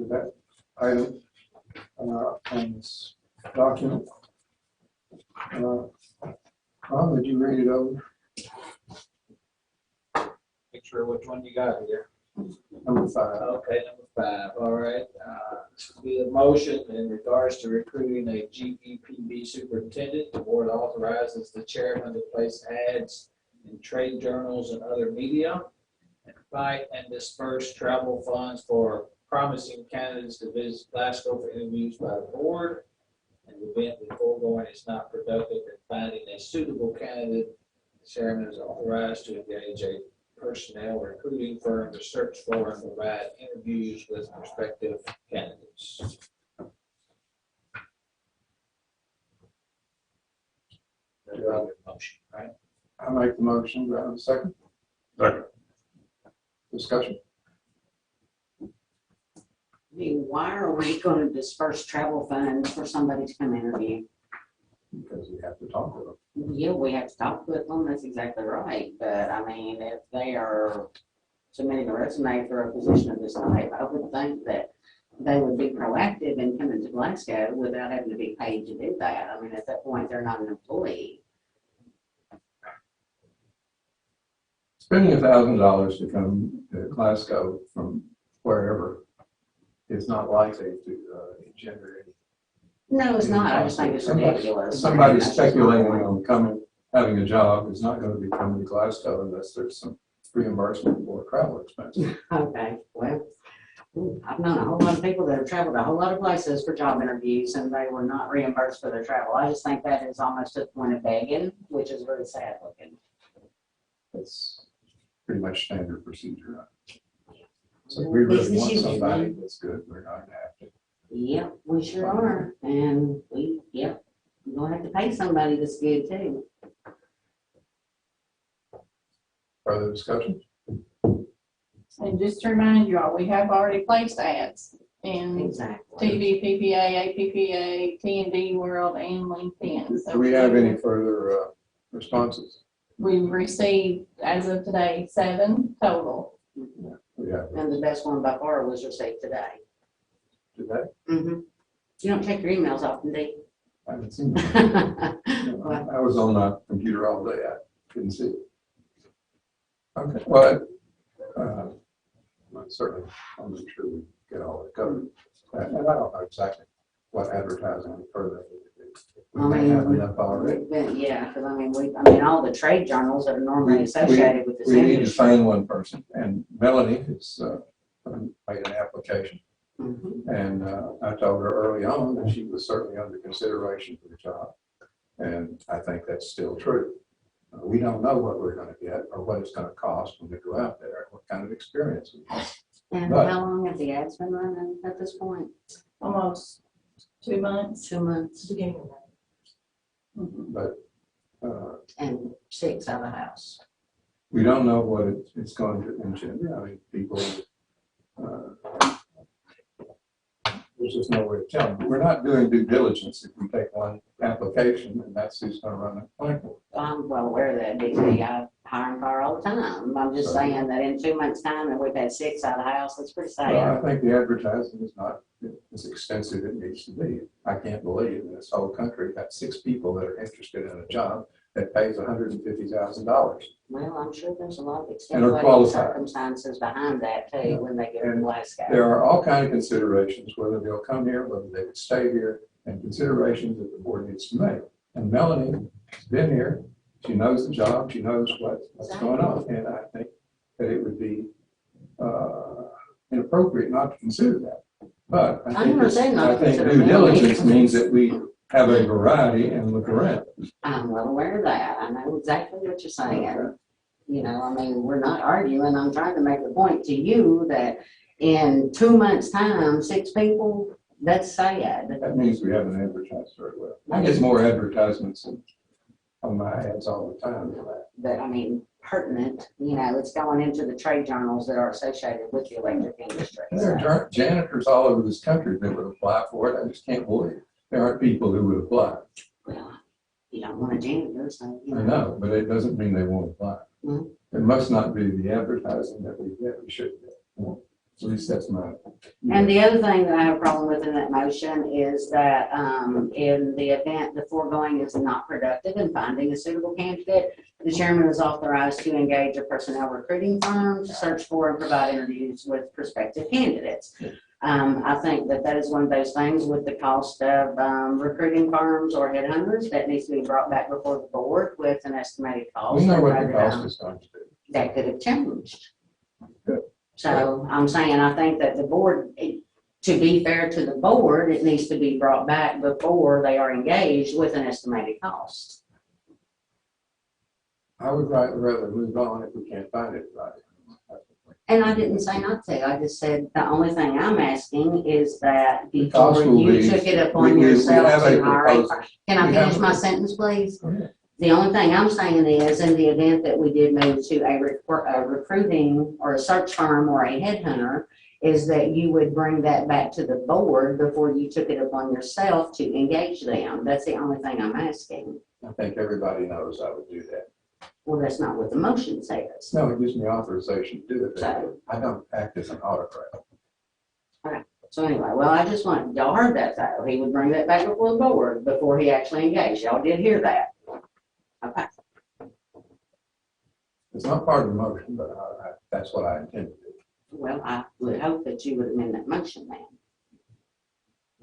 Speaker 6: that item on this document. Ron, would you read it over?
Speaker 9: Make sure which one you got here.
Speaker 6: Number 5.
Speaker 9: Okay, number 5, all right. This will be a motion in regards to recruiting a GEPB superintendent. The board authorizes the chairman to place ads in trade journals and other media, and invite and disperse travel funds for promising candidates to visit Glasgow for interviews by the board. In the event the foregoing is not productive in finding a suitable candidate, the chairman is authorized to engage a personnel recruiting firm to search for and provide interviews with prospective candidates. That's a motion, right?
Speaker 6: I make the motion. Do I have a second?
Speaker 5: Second.
Speaker 6: Discussion.
Speaker 1: I mean, why are we gonna disperse travel funds for somebody to come interview?
Speaker 6: Because we have to talk to them.
Speaker 1: Yeah, we have to talk with them, that's exactly right, but I mean, if they are submitting a resume for a position of this type, I would think that they would be proactive in coming to Glasgow without having to be paid to do that. I mean, at that point, they're not an employee.
Speaker 6: Spending $1,000 to come to Glasgow from wherever is not likely to generate.
Speaker 1: No, it's not, I just think it's ridiculous.
Speaker 6: Somebody
Speaker 1: That's just not
Speaker 6: speculating
Speaker 1: right.
Speaker 6: on coming, having a job is not going to be coming to Glasgow unless there's some reimbursement for travel expenses.
Speaker 1: Okay, well, I've known a whole lot of people that have traveled a whole lot of places for job interviews and they were not reimbursed for their travel. I just think that is almost to the point of begging, which is very sad looking.
Speaker 6: It's pretty much standard procedure. So if we really want somebody that's good, we're going to have to.
Speaker 1: Yep, we sure are, and yep, we're gonna have to pay somebody that's good too.
Speaker 6: Further discussion?
Speaker 2: And just to remind you all, we have already placed ads in
Speaker 1: Exactly.
Speaker 2: TV, PPA, APPA, T&D World, and LinkedIn. So
Speaker 6: Do we have any further responses?
Speaker 2: we received, as of today, 7 total.
Speaker 6: We have
Speaker 1: And the best one by far was received today.
Speaker 6: today.
Speaker 1: Mm-hmm. You don't check your emails often, do you?
Speaker 6: I haven't seen it. I was on my computer all day. I couldn't see it. Okay, well, certainly, I'll make sure we get all that covered. And I don't know exactly what advertising further. We may have enough already.
Speaker 1: Yeah, because I mean, all the trade journals that are normally associated with this
Speaker 6: We need to
Speaker 1: industry.
Speaker 6: find one person, and Melanie has made an application.
Speaker 1: Mhm.
Speaker 6: And I told her early on that she was certainly under consideration for the job. And I think that's still true. We don't know what we're going to get or what it's going to cost when we go out there, what kind of experience we have.
Speaker 1: And
Speaker 6: But-
Speaker 1: how long have the ads been running at this point?
Speaker 2: Almost 2 months.
Speaker 1: 2 months.
Speaker 8: Beginning of May.
Speaker 2: Mhm.
Speaker 6: But
Speaker 1: And 6 out of the house.
Speaker 6: we don't know what it's going to engender. I mean, people, there's just no way to tell. We're not doing due diligence if we take one application and that's who's going to run the plan.
Speaker 1: I'm well aware of that, DT. I hire and fire all the time. I'm just saying that in 2 months' time, and we've had 6 out of the house, that's pretty sad.
Speaker 6: Well, I think the advertising is not as extensive as it needs to be. I can't believe in this whole country got 6 people that are interested in a job that pays $150,000.
Speaker 1: Well, I'm sure there's a lot of
Speaker 6: And are
Speaker 1: extenuating
Speaker 6: qualified.
Speaker 1: circumstances behind that too, when they get to
Speaker 6: And
Speaker 1: Glasgow.
Speaker 6: There are all kinds of considerations, whether they'll come here, whether they would stay here, and considerations that the board needs to make. And Melanie has been here. She knows the job. She knows what's going on. And I think that it would be inappropriate not to consider that. But I
Speaker 1: I'm not saying not to
Speaker 6: think
Speaker 1: consider
Speaker 6: due
Speaker 1: Melanie.
Speaker 6: diligence means that we have a variety and look around.
Speaker 1: I'm well aware of that. I know exactly what you're saying. You know, I mean, we're not arguing. I'm trying to make the point to you that in 2 months' time, 6 people, that's sad.
Speaker 6: That means we haven't advertised very well. I get more advertisements on my ads all the time than that.
Speaker 1: That, I mean, pertinent, you know, it's going into the trade journals that are associated with the electric industry.
Speaker 6: And there are janitors all over this country that would apply for it. I just can't believe there aren't people who would apply.
Speaker 1: Well, you don't want a janitor, so, you
Speaker 6: I
Speaker 1: know.
Speaker 6: know, but it doesn't mean they won't apply.
Speaker 1: Mhm.
Speaker 6: It must not be the advertising that we get. We should get. Well, at least that's my.
Speaker 1: And the other thing that I have a problem with in that motion is that in the event the foregoing is not productive in finding a suitable candidate, the chairman is authorized to engage a personnel recruiting firm to search for and provide interviews with prospective candidates. I think that is one of those things with the cost of recruiting firms or headhunters that needs to be brought back before the board with an estimated cost.
Speaker 6: We know what
Speaker 1: rather
Speaker 6: the
Speaker 1: than-
Speaker 6: cost is going to be.
Speaker 1: that could have changed.
Speaker 6: Good.
Speaker 1: So I'm saying, I think that the board, to be fair to the board, it needs to be brought back before they are engaged with an estimated cost.
Speaker 6: I would rather move on if we can't find anybody.
Speaker 1: And I didn't say not to, I just said, the only thing I'm asking is that
Speaker 6: The cost
Speaker 1: before
Speaker 6: will
Speaker 1: you
Speaker 6: be-
Speaker 1: took it upon
Speaker 6: we
Speaker 1: yourself
Speaker 6: have a
Speaker 1: to hire. a
Speaker 6: proposal.
Speaker 1: fir- Can I
Speaker 6: We have
Speaker 1: finish
Speaker 6: a
Speaker 1: my
Speaker 6: proposal.
Speaker 1: sentence, please?
Speaker 6: Go ahead.
Speaker 1: The only thing I'm saying is, in the event that we did move to a recruiting or a search firm or a headhunter, is that you would bring that back to the board before you took it upon yourself to engage them. That's the only thing I'm asking.
Speaker 6: I think everybody knows I would do that.
Speaker 1: Well, that's not what the motion says.
Speaker 6: No, it gives me authorization to do it.
Speaker 1: So,
Speaker 6: I don't act as an autocrat.
Speaker 1: so anyway, well, I just want, y'all heard that though. He would bring that back before the board before he actually engaged. Y'all did hear that. Okay.
Speaker 6: It's not part of the motion, but that's what I intend to do.
Speaker 1: Well, I would hope that you would amend that motion then.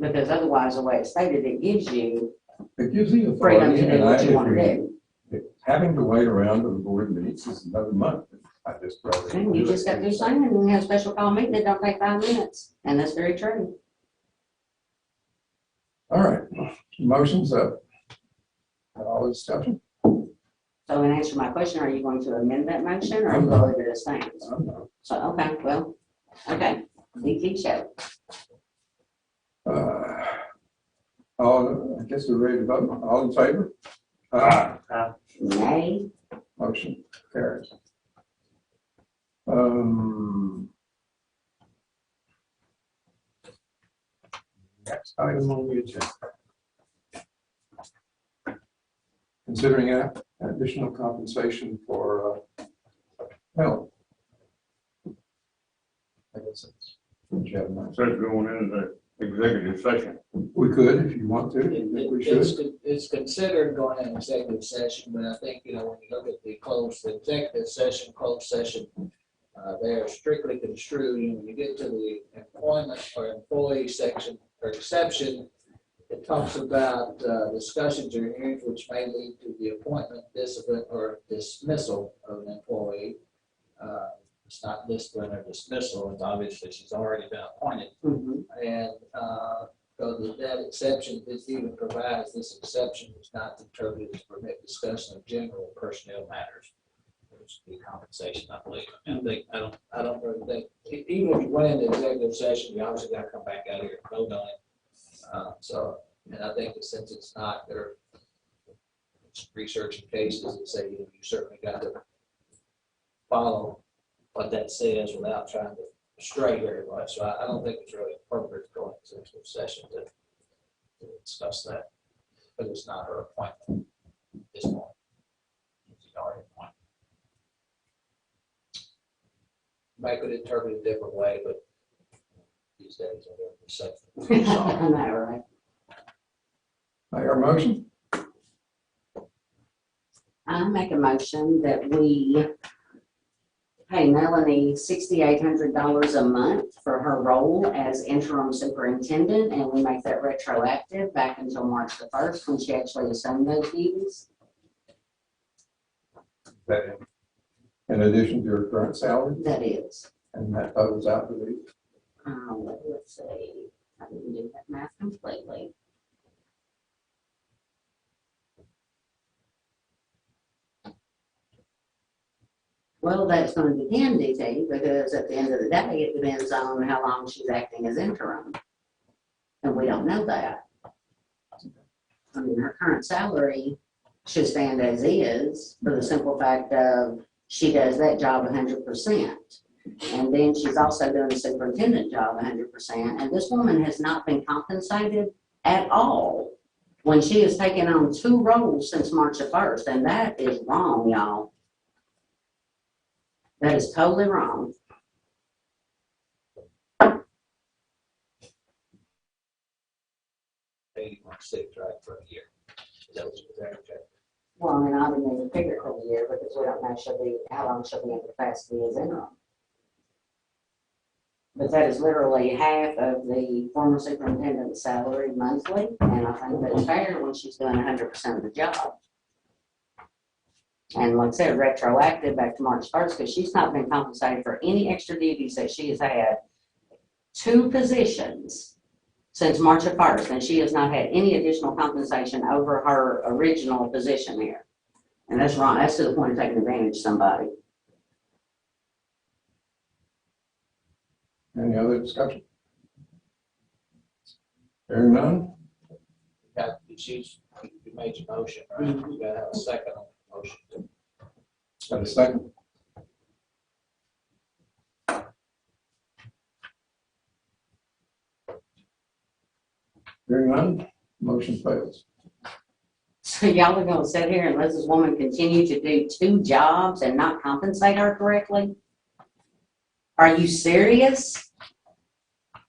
Speaker 1: Because otherwise, the way it's stated, it gives you
Speaker 6: It gives the
Speaker 1: freedom
Speaker 6: authority,
Speaker 1: to do
Speaker 6: and
Speaker 1: what you want to do.
Speaker 6: having to wait around till the board meets is another month. I just rather.
Speaker 1: And you just got through saying, when you have a special call meeting, it don't take 5 minutes, and that's very true.
Speaker 6: All right, motion's up. All discussion?
Speaker 1: So in answer to my question, are you going to amend that motion or are you going to leave it as stands? So, okay, well, okay, DT show.
Speaker 6: All, I guess we're ready to vote. All in favor?
Speaker 1: Nay.
Speaker 6: Motion carries. Next item on the agenda. Considering additional compensation for health. I guess that's what you have in mind.
Speaker 5: Says going into the executive session.
Speaker 6: We could, if you want to. I think we should.
Speaker 9: It's considered going in executive session, but I think, when you look at the executive session, closed session, they are strictly construed, and when you get to the employment or employee section or exception, it talks about discussions or hearings which may lead to the appointment, discipline, or dismissal of an employee. It's not discipline or dismissal, it's obviously she's already been appointed. And so that exception, this even provides this exception is not interpreted to permit discussion of general personnel matters. Which would be compensation, I believe. And I don't really think, even if you went into executive session, you obviously got to come back out here and vote on it. And I think that since it's not, they're researching cases that say you certainly got to follow what that says without trying to stray very much. So I don't think it's really appropriate to go into executive session to discuss that. But it's not her appointment at this point. She's already appointed. I could interpret it a different way, but these days I don't say.
Speaker 1: I know, right?
Speaker 6: I hear a motion.
Speaker 1: I make a motion that we pay Melanie $6,800 a month for her role as interim superintendent, and we make that retroactive back until March the 1st when she actually assumed those duties.
Speaker 6: That in addition to her current salary,
Speaker 1: That is.
Speaker 6: and that totals out to the.
Speaker 1: Let's see. I didn't do that math completely. Well, that's going to depend, DT, because at the end of the day, it depends on how long she's acting as interim. And we don't know that. I mean, her current salary should stand as is for the simple fact of she does that job 100%. And then she's also doing the superintendent job 100%. And this woman has not been compensated at all when she has taken on 2 roles since March the 1st. And that is wrong, y'all. That is totally wrong.
Speaker 9: 81.6, right, for a year. That was exactly.
Speaker 1: Well, I mean, I didn't even figure for the year because we don't know how long she'll be in capacity as interim. But that is literally half of the former superintendent's salary monthly, and I think that's fair when she's doing 100% of the job. And like I said, retroactive back to March 1st, because she's not been compensated for any extra duties that she has had. 2 positions since March 1st, and she has not had any additional compensation over her original position here. And that's wrong. That's to the point of taking advantage of somebody.
Speaker 6: Any other discussion? Hearing none?
Speaker 9: You made your motion, right? You gotta have a second on the motion.
Speaker 6: Got a second? Hearing none, motion fails.
Speaker 1: So y'all are gonna sit here and let this woman continue to do 2 jobs and not compensate her correctly? Are you serious?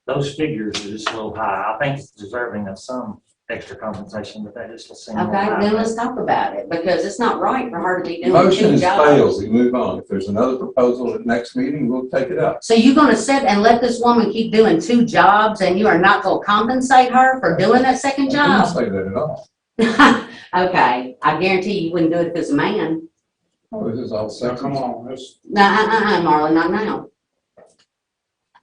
Speaker 10: Those figures are just a little high. I think it's deserving of some extra compensation, but that just will seem.
Speaker 1: Okay, then let's talk about it, because it's not right for her to be doing
Speaker 6: Motion
Speaker 1: 2
Speaker 6: is
Speaker 1: jobs.
Speaker 6: failed, we move on. If there's another proposal at next meeting, we'll take it up.
Speaker 1: So you're gonna sit and let this woman keep doing 2 jobs and you are not gonna compensate her for doing that second
Speaker 6: I
Speaker 1: job?
Speaker 6: didn't say that at all.
Speaker 1: Okay, I guarantee you wouldn't do it if it's a man.
Speaker 6: Oh, this is all
Speaker 5: Now,
Speaker 6: second.
Speaker 5: come on, let's,
Speaker 1: No, Marlon, not now.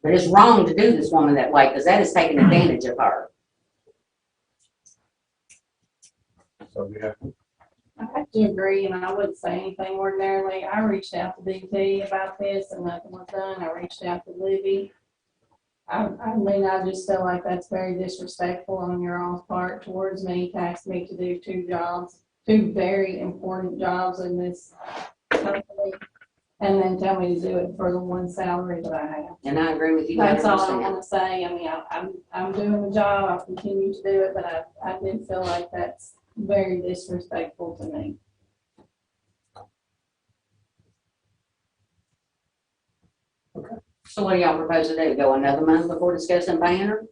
Speaker 1: But it's wrong to do this woman that way, because that is taking advantage of her.
Speaker 6: So we have to
Speaker 2: I have to agree, and I wouldn't say anything ordinarily. I reached out to DT about this and nothing was done. I reached out to Libby. I mean, I just feel like that's very disrespectful on your all's part towards me to ask me to do two jobs, two very important jobs in this company, and then tell me to do it for the one salary that I have.
Speaker 1: And I agree with you.
Speaker 2: That's all I
Speaker 1: 100%.
Speaker 2: want to say. I mean, I'm doing the job. I'll continue to do it, but I did feel like that's very disrespectful to me.
Speaker 1: So what do y'all propose to do? Go another month before discussing paying her?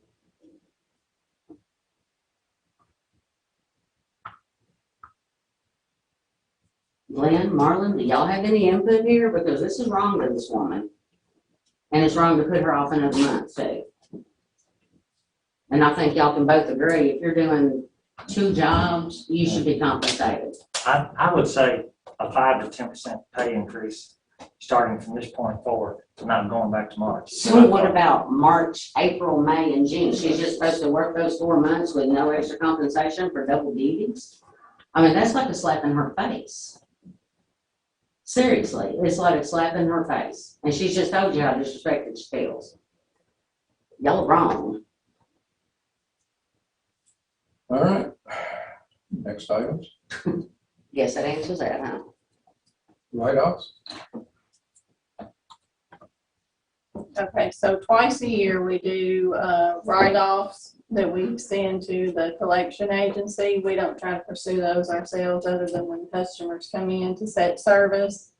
Speaker 1: Glenn, Marlon, do y'all have any input here? Because this is wrong to this woman. And it's wrong to put her off another month too. And I think y'all can both agree, if you're doing two jobs, you should be compensated.
Speaker 10: I would say a 5 to 10% pay increase, starting from this point forward, not going back to March.
Speaker 1: So what about March, April, May, and June? She's just supposed to work those 4 months with no extra compensation for double duties? I mean, that's like a slap in her face. Seriously, it's like a slap in her face. And she's just told you how disrespected she feels. Y'all are wrong.
Speaker 6: All right. Next items,
Speaker 1: Yes, that answers that, huh?
Speaker 6: write-offs.
Speaker 2: Okay, so twice a year we do write-offs that we send to the collection agency. We don't try to pursue those ourselves other than when customers come in to set service.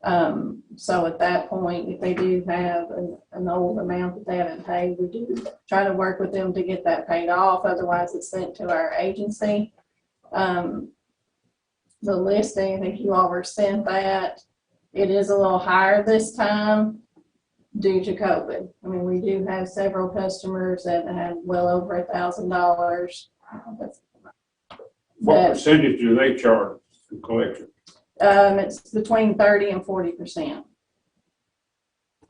Speaker 2: So at that point, if they do have an old amount that they haven't paid, we do try to work with them to get that paid off. Otherwise, it's sent to our agency. The listing, I think you all were sent that. It is a little higher this time due to COVID. I mean, we do have several customers that have well over $1,000.
Speaker 5: What percentage do they charge for collection?
Speaker 2: It's between 30 and 40%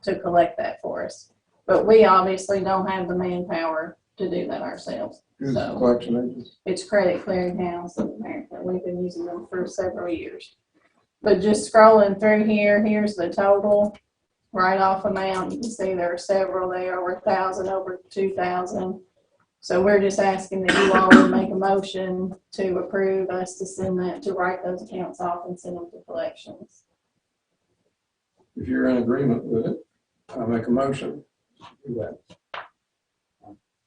Speaker 2: to collect that for us. But we obviously don't have the manpower to do that ourselves.
Speaker 6: Who's the
Speaker 2: So
Speaker 6: collection agent?
Speaker 2: it's Credit Clearinghouse of America. We've been using them for several years. But just scrolling through here, here's the total write-off amount. You can see there are several there, over 1,000, over 2,000. So we're just asking that you all would make a motion to approve us to send that, to write those accounts off and send them to collections.
Speaker 6: If you're in agreement with it, I'll make a motion. Do that.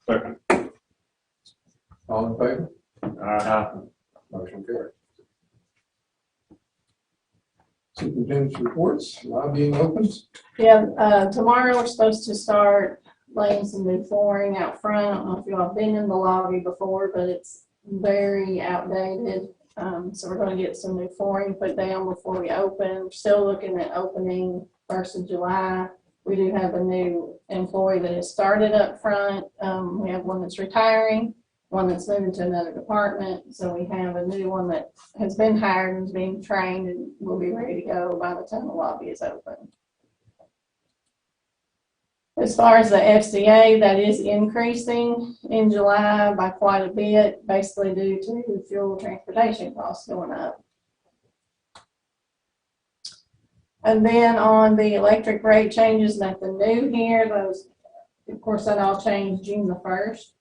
Speaker 5: Second.
Speaker 6: All in favor? Motion carried. Superintendent's reports, lobbying opens.
Speaker 2: Yeah, tomorrow we're supposed to start laying some new flooring out front. I don't know if you all have been in the lobby before, but it's very outdated. So we're going to get some new flooring put down before we open. We're still looking at opening 1st of July. We do have a new employee that has started up front. We have one that's retiring, one that's moving to another department. So we have a new one that has been hired and is being trained and will be ready to go by the time the lobby is open. As far as the FCA, that is increasing in July by quite a bit, basically due to fuel transportation costs going up. And then on the electric rate changes, nothing new here. Those, of course, that all changed June the 1st.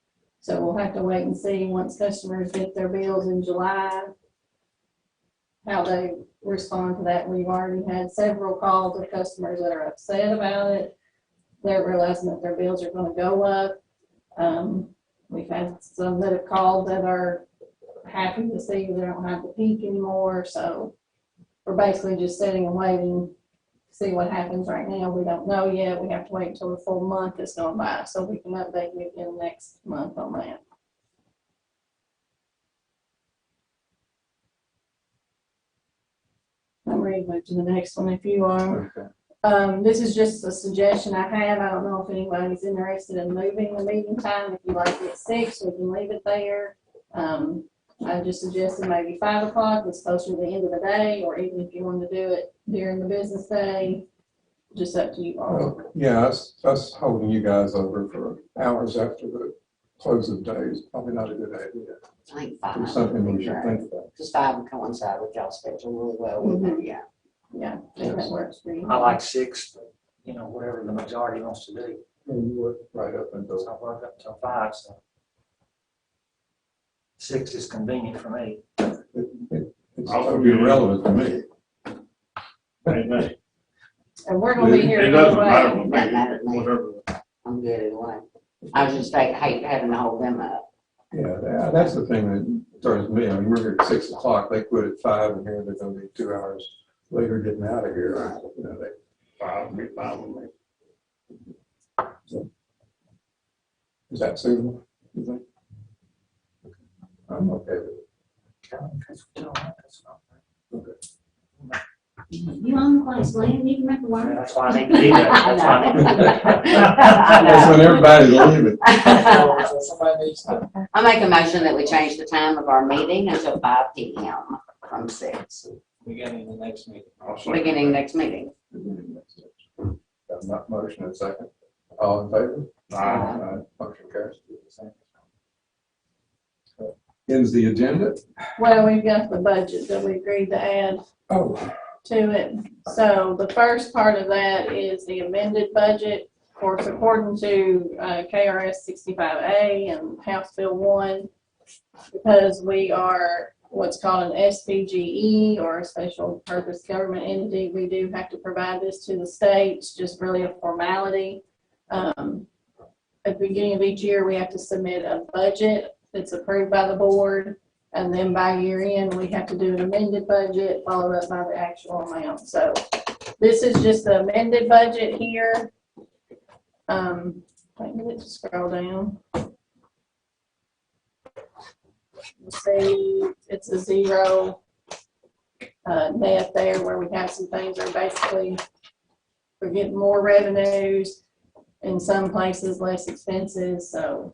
Speaker 2: So we'll have to wait and see once customers get their bills in July, how they respond to that. We've already had several calls of customers that are upset about it. They're realizing that their bills are going to go up. We've had some that have called that are happy to see they don't have the peak anymore. So we're basically just sitting and waiting to see what happens right now. We don't know yet. We have to wait until the full month is gone by so we can update you again next month on that. I'm ready to move to the next one if you are.
Speaker 6: Okay.
Speaker 2: This is just a suggestion I have. I don't know if anybody's interested in moving the meeting time. If you like it at 6, we can leave it there. I just suggested maybe 5 o'clock. It's closer to the end of the day, or even if you want to do it during the business day, just up to you all.
Speaker 6: Well, yeah, us holding you guys over for hours after the close of days, probably not a good idea.
Speaker 1: I think 5.
Speaker 6: It's something
Speaker 1: would
Speaker 6: we
Speaker 1: be
Speaker 6: should
Speaker 1: great.
Speaker 6: think about.
Speaker 1: Just 5 would coincide with y'all's schedule really well, wouldn't it? Yeah.
Speaker 2: Yeah, I think that works for you.
Speaker 10: I like 6, but, you know, whatever the majority wants to do.
Speaker 6: And you work right up
Speaker 10: So
Speaker 6: until,
Speaker 10: I work up till 5, so 6 is convenient for me.
Speaker 6: it's also be relevant to me.
Speaker 5: Amen.
Speaker 2: And we're gonna be here.
Speaker 5: It doesn't
Speaker 2: anyway.
Speaker 5: matter with
Speaker 1: Doesn't matter to
Speaker 5: me,
Speaker 1: me.
Speaker 5: whatever.
Speaker 1: I'm good either way. I was just hate having to hold them up.
Speaker 6: Yeah, that's the thing that turns me. I mean, we're here at 6 o'clock, they quit at 5, and here they're gonna be 2 hours later getting out of here. You know, they,
Speaker 5: 5 would be fine with me.
Speaker 6: is that suitable, you think? I'm okay with it.
Speaker 1: You own the place, land, you can make a word.
Speaker 10: That's why I need to be there. That's why I need to be there.
Speaker 6: That's when everybody's leaving.
Speaker 9: So somebody needs to.
Speaker 1: I make a motion that we change the time of our meeting until 5 p.m. from 6,
Speaker 9: Beginning the next meeting.
Speaker 5: I'll say-
Speaker 1: beginning next meeting.
Speaker 6: Got a motion and second. All in favor?
Speaker 5: Aye.
Speaker 6: Motion carries. Ends the agenda.
Speaker 2: Well, we've got the budget that we agreed to add
Speaker 6: Oh,
Speaker 2: to it. So the first part of that is the amended budget. Of course, according to KRS 65A and House Bill 1, because we are what's called an SPGE or a special purpose government entity, we do have to provide this to the states, just really a formality. At the beginning of each year, we have to submit a budget that's approved by the board. And then by year end, we have to do an amended budget followed up by the actual amount. So this is just the amended budget here. Wait a minute to scroll down. You see, it's a 0 net there where we have some things that are basically, we're getting more revenues, in some places less expenses, so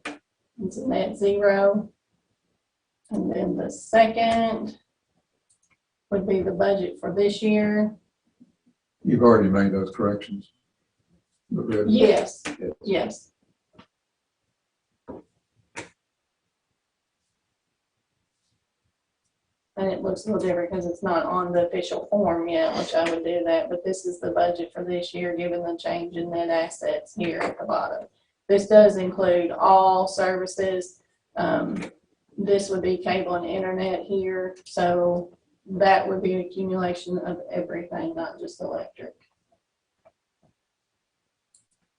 Speaker 2: it's a net 0. And then the second would be the budget for this year.
Speaker 6: you've already made those corrections.
Speaker 2: Yes, yes. And it looks a little different because it's not on the official form yet, which I would do that, but this is the budget for this year, given the change in net assets here at the bottom. This does include all services. This would be cable and internet here, so that would be an accumulation of everything, not just electric.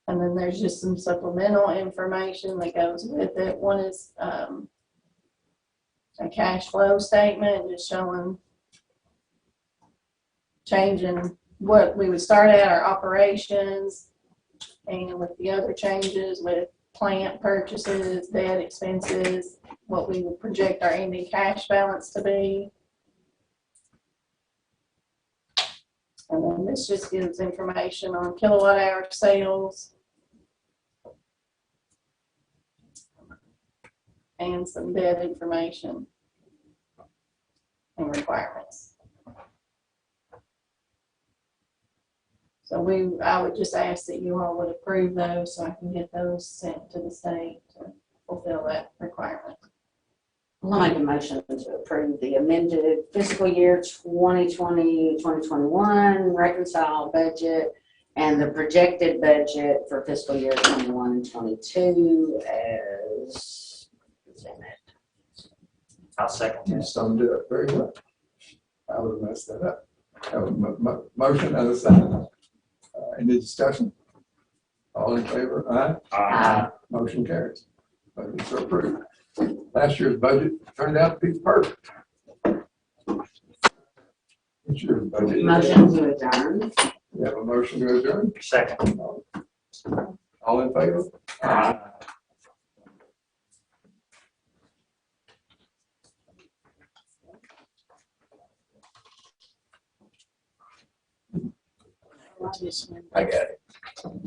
Speaker 2: And then there's just some supplemental information that goes with it. One is a cash flow statement, just showing changing what we would start at, our operations, and with the other changes with plant purchases, debt expenses, what we would project our ending cash balance to be. And then this just gives information on kilowatt hour sales and some debt information and requirements. So I would just ask that you all would approve those so I can get those sent to the state to fulfill that requirement.
Speaker 1: I'll make a motion to approve the amended fiscal year 2020-2021 reconciled budget and the projected budget for fiscal year 21 and 22 as presented.
Speaker 10: I'll second
Speaker 6: You
Speaker 10: that.
Speaker 6: summed it up very well. I would have messed that up. Have a motion and a second. Any discussion? All in favor? Aye. Motion carries. Budgets are approved. Last year's budget turned out to be perfect. This year's budget.
Speaker 1: Motion to adjourn.
Speaker 6: We have a motion to adjourn.
Speaker 10: Second.
Speaker 6: All in favor?
Speaker 10: Aye.
Speaker 6: I got it.